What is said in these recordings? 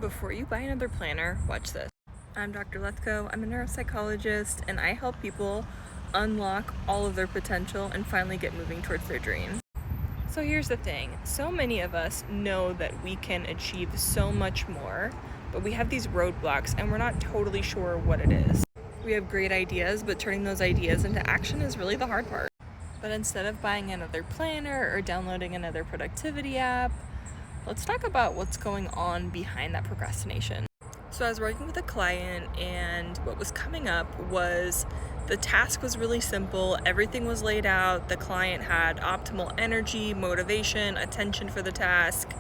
Before you buy another planner, watch this. I'm Dr. Lethko. I'm a neuropsychologist, and I help people unlock all of their potential and finally get moving towards their dreams. So here's the thing. So many of us know that we can achieve so much more, but we have these roadblocks and we're not totally sure what it is. We have great ideas, but turning those ideas into action is really the hard part. But instead of buying another planner or downloading another productivity app, let's talk about what's going on behind that procrastination. So I was working with a client, and what was coming up was the task was really simple. Everything was laid out. The client had optimal energy, motivation, attention for the task,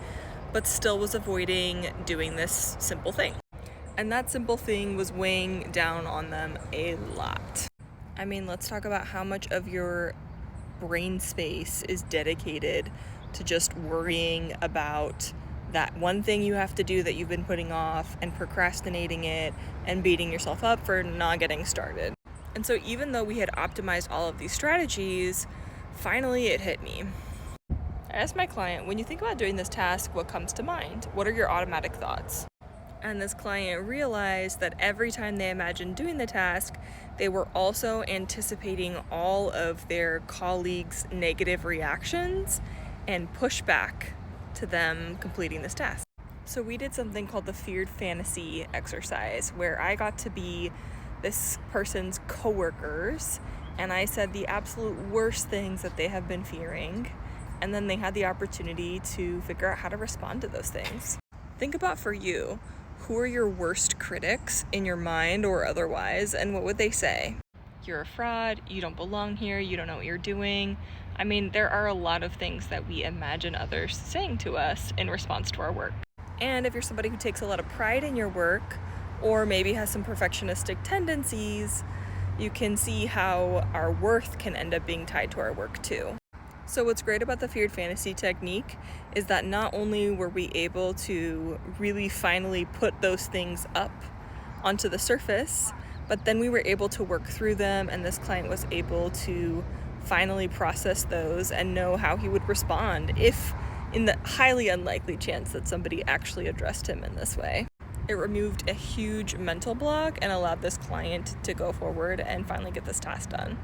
but still was avoiding doing this simple thing. And that simple thing was weighing down on them a lot. I mean, let's talk about how much of your brain space is dedicated to just worrying about that one thing you have to do that you've been putting off and procrastinating it and beating yourself up for not getting started. And so even though we had optimized all of these strategies, finally it hit me. I asked my client, when you think about doing this task, what comes to mind? What are your automatic thoughts? And this client realized that every time they imagined doing the task, they were also anticipating all of their colleagues' negative reactions and pushback to them completing this task. So we did something called the feared fantasy exercise, where I got to be this person's coworkers, and I said the absolute worst things that they have been fearing, and then they had the opportunity to figure out how to respond to those things. Think about, for you, who are your worst critics in your mind or otherwise, and what would they say? You're a fraud, you don't belong here, you don't know what you're doing. I mean, there are a lot of things that we imagine others saying to us in response to our work. And if you're somebody who takes a lot of pride in your work, or maybe has some perfectionistic tendencies, you can see how our worth can end up being tied to our work too. So what's great about the feared fantasy technique is that not only were we able to really finally put those things up onto the surface, but then we were able to work through them, and this client was able to finally process those and know how he would respond if, in the highly unlikely chance that somebody actually addressed him in this way. It removed a huge mental block and allowed this client to go forward and finally get this task done.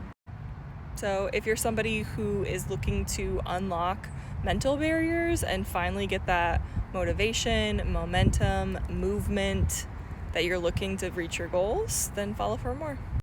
So if you're somebody who is looking to unlock mental barriers and finally get that motivation, momentum, movement that you're looking to reach your goals, then follow for more.